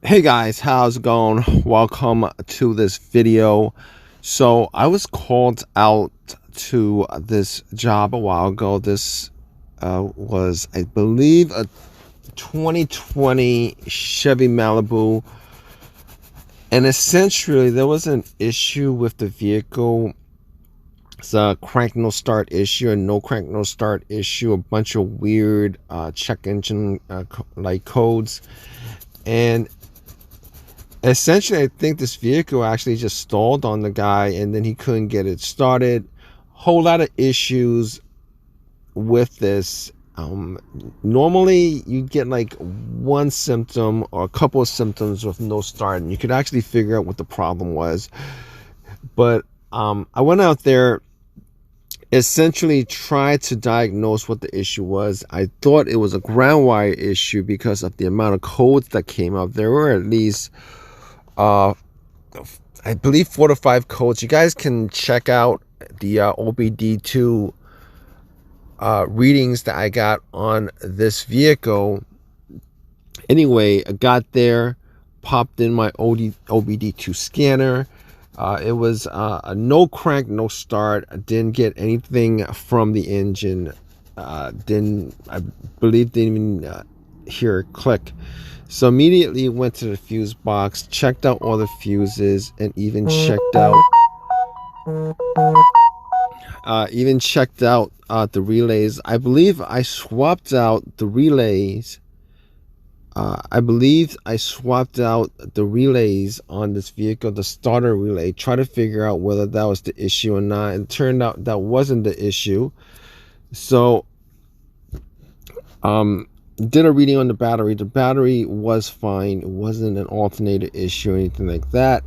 Hey guys, how's it going? Welcome to this video. So I was called out to this job a while ago. This was, I believe, a 2020 Chevy Malibu, and essentially there was an issue with the vehicle. It's a crank no start issue, a no crank no start issue, a bunch of weird check engine like codes. And essentially, I think this vehicle actually just stalled on the guy, and then he couldn't get it started. Whole lot of issues with this. Normally, you get like one symptom or a couple of symptoms with no start, and you could actually figure out what the problem was. But I went out there, essentially tried to diagnose what the issue was. I thought it was a ground wire issue because of the amount of codes that came up. There were at least I believe 4 to 5 codes. You guys can check out the OBD2 readings that I got on this vehicle. Anyway, I got there, popped in my OBD2 scanner. It was a no crank, no start. I didn't get anything from the engine. I believe didn't even hear a click. So immediately went to the fuse box, checked out all the fuses, and even checked out the relays. I believe I swapped out the relays. On this vehicle, the starter relay. Try to figure out whether that was the issue or not. It turned out that wasn't the issue. So did a reading on the battery. The battery was fine. It wasn't an alternator issue or anything like that.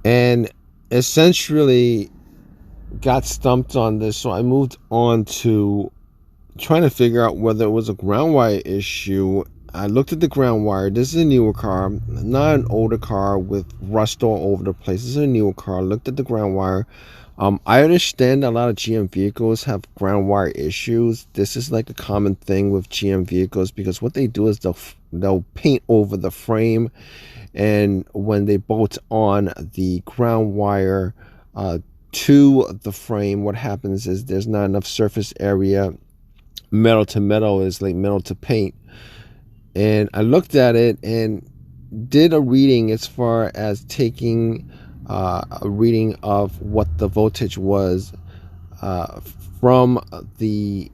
And essentially got stumped on this. So I moved on to trying to figure out whether it was a ground wire issue. I looked at the ground wire. This is a newer car, not an older car with rust all over the place. This is a newer car. Looked at the ground wire. I understand a lot of GM vehicles have ground wire issues. This is like a common thing with GM vehicles because what they do is they'll paint over the frame, and when they bolt on the ground wire to the frame, what happens is there's not enough surface area. Metal to metal is like metal to paint. And I looked at it and did a reading as far as taking a reading of what the voltage was from the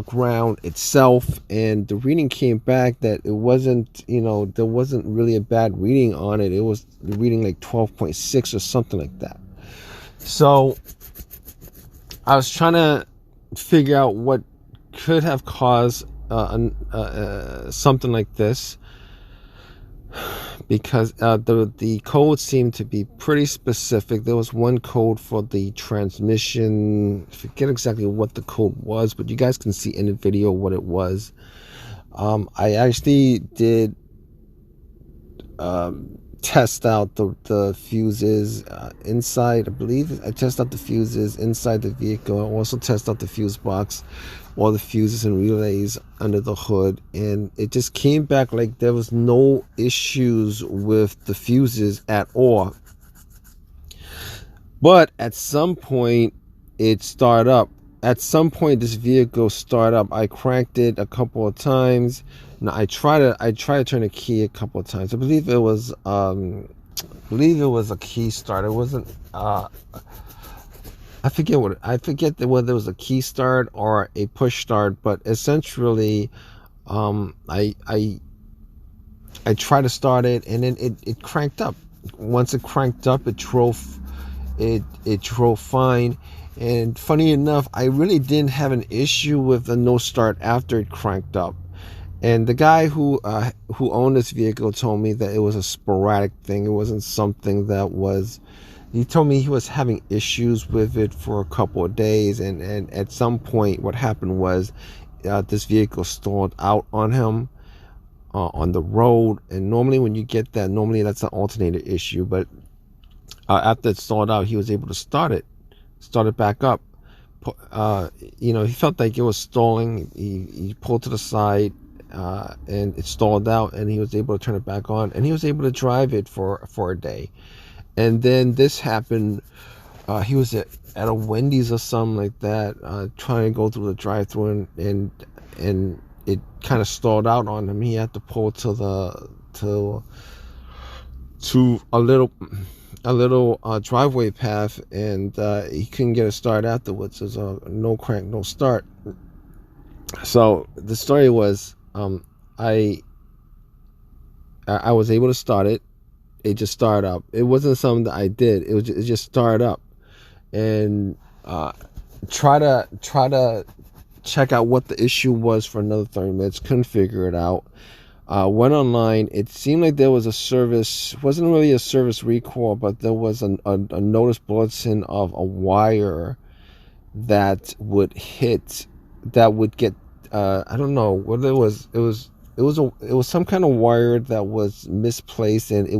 ground itself, and the reading came back that it wasn't, there wasn't really a bad reading on it. It was reading like 12.6 or something like that. So I was trying to figure out what could have caused something like this, because the code seemed to be pretty specific. There was one code for the transmission. I forget exactly what the code was, but you guys can see in the video what it was. I actually did test out the fuses inside. I believe I tested out the fuses inside the vehicle. I also tested out the fuse box, all the fuses and relays under the hood, and it just came back like there was no issues with the fuses at all. But at some point it started up. At some point this vehicle started up. I cranked it a couple of times. Now I tried to turn the key a couple of times. I believe it was a key start. It wasn't I forget whether it was a key start or a push start, but essentially I tried to start it, and then it cranked up. Once it cranked up, it drove fine. And funny enough, I really didn't have an issue with the no start after it cranked up. And the guy who owned this vehicle told me that it was a sporadic thing. It wasn't something that was. He told me he was having issues with it for a couple of days, and at some point what happened was this vehicle stalled out on him on the road. And normally when you get that, normally that's an alternator issue, but after it stalled out, he was able to start it back up. He felt like it was stalling. He pulled to the side, and it stalled out, and he was able to turn it back on, and he was able to drive it for a day. And then this happened. He was at a Wendy's or something like that, trying to go through the drive-thru, and it kind of stalled out on him. He had to pull to a little driveway path, and he couldn't get a start afterwards. There's a no crank, no start. So the story was, I was able to start it. It just started up. It wasn't something that I did. It just started up, and try to check out what the issue was for another 30 minutes. Couldn't figure it out. Went online. It seemed like there was a service. Wasn't really a service recall, but there was a notice bulletin of a wire that would hit. That would get. I don't know whether it was some kind of wire that was misplaced, and it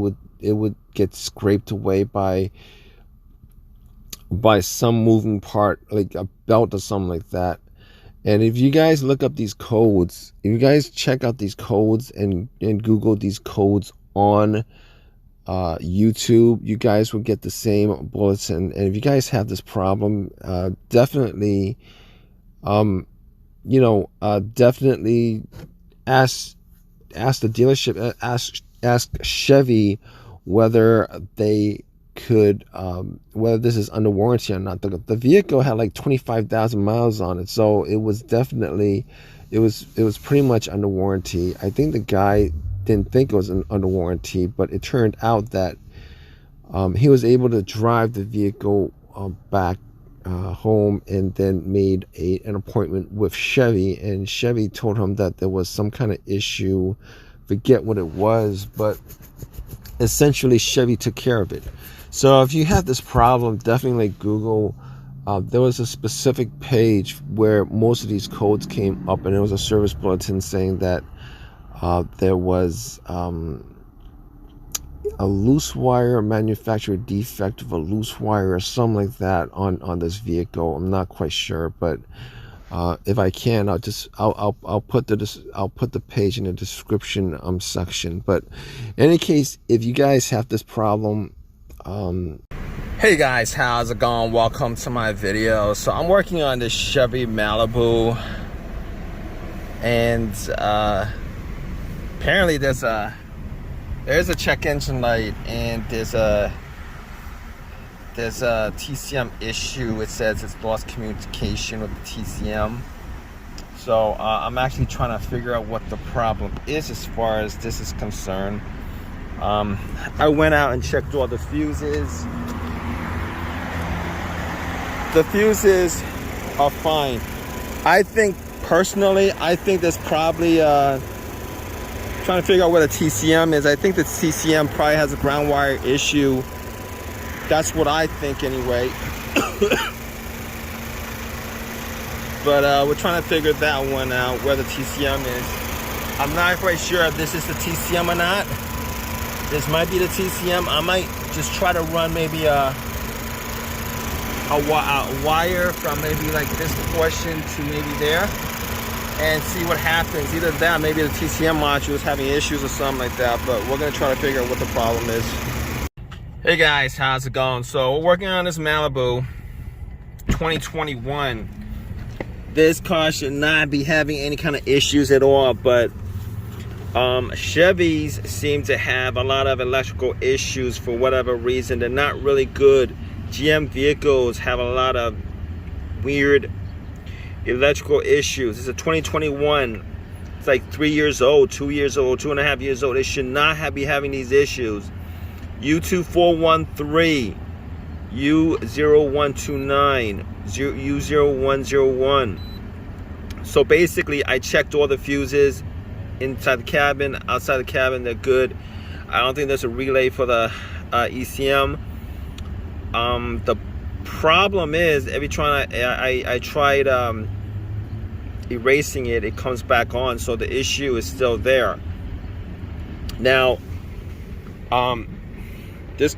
would get scraped away by some moving part, like a belt or something like that. And if you guys look up these codes, if you guys check out these codes and Google these codes on YouTube, you guys will get the same bulletin. And if you guys have this problem, definitely definitely ask the dealership, ask Chevy whether they could, whether this is under warranty or not. The vehicle had like 25,000 miles on it, so it was definitely, it was pretty much under warranty. I think the guy didn't think it was under warranty, but it turned out that he was able to drive the vehicle back home, and then made an appointment with Chevy, and Chevy told him that there was some kind of issue. Forget what it was, but essentially Chevy took care of it. So if you have this problem, definitely Google. There was a specific page where most of these codes came up, and there was a service bulletin saying that there was a loose wire, manufacturer defect of a loose wire or something like that on this vehicle. I'm not quite sure, but if I can, I'll put the page in the description section. But in any case, if you guys have this problem, hey guys, how's it going? Welcome to my video. So I'm working on this Chevy Malibu, and apparently there's a check engine light, and there's a TCM issue. It says it's lost communication with the TCM. So I'm actually trying to figure out what the problem is as far as this is concerned. I went out and checked all the fuses. The fuses are fine. I think personally, there's probably trying to figure out what a TCM is. I think the TCM probably has a ground wire issue. That's what I think anyway. But we're trying to figure that one out, where the TCM is. I'm not quite sure if this is the TCM or not. This might be the TCM. I might just try to run maybe a wire from maybe like this portion to maybe there, and see what happens. Either that, maybe the TCM module is having issues or something like that, but we're gonna try to figure out what the problem is. Hey guys, how's it going? So we're working on this Malibu 2021. This car should not be having any kind of issues at all, but Chevys seem to have a lot of electrical issues for whatever reason. They're not really good. GM vehicles have a lot of weird electrical issues. It's a 2021. It's like 3 years old, 2 years old, 2.5 years old. They should not be having these issues. U2413, U0129, U0101. So basically, I checked all the fuses inside the cabin, outside the cabin. They're good. I don't think there's a relay for the ECM. The problem is, every time I tried erasing it, it comes back on, so the issue is still there. Now, this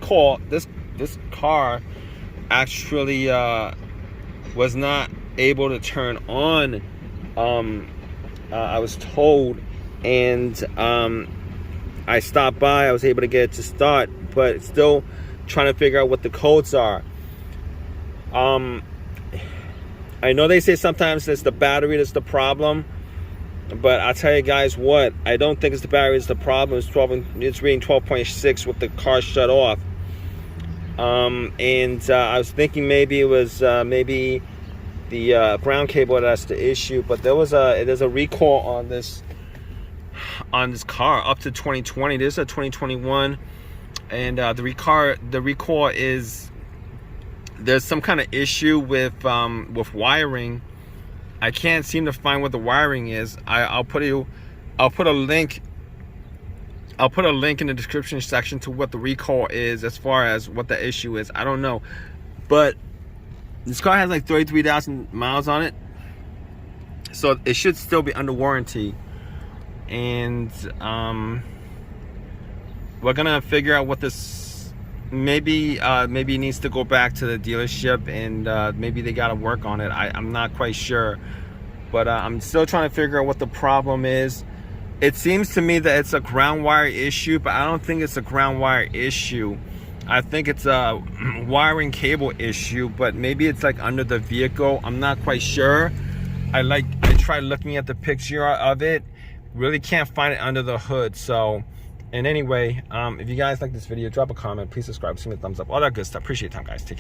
car actually was not able to turn on. I was told and I stopped by. I was able to get it to start, but still trying to figure out what the codes are. I know they say sometimes it's the battery that's the problem, but I'll tell you guys what, I don't think it's the battery that's the problem. It's reading 12.6 with the car shut off. I was thinking maybe it was maybe the ground cable that's the issue, but there's a recall on this car up to 2020. This is a 2021, and the recall is there's some kind of issue with wiring. I can't seem to find what the wiring is. I'll put a link in the description section to what the recall is as far as what the issue is. I don't know, but this car has like 33,000 miles on it, so it should still be under warranty. And we're gonna figure out what this maybe it needs to go back to the dealership, and maybe they gotta work on it. I'm not quite sure, but I'm still trying to figure out what the problem is. It seems to me that it's a ground wire issue, but I don't think it's a ground wire issue. I think it's a wiring cable issue, but maybe it's like under the vehicle. I'm not quite sure. I tried looking at the picture of it, really can't find it under the hood. So, and anyway, if you guys like this video, drop a comment, please subscribe, give me a thumbs up, all that good stuff. Appreciate your time, guys. Take care.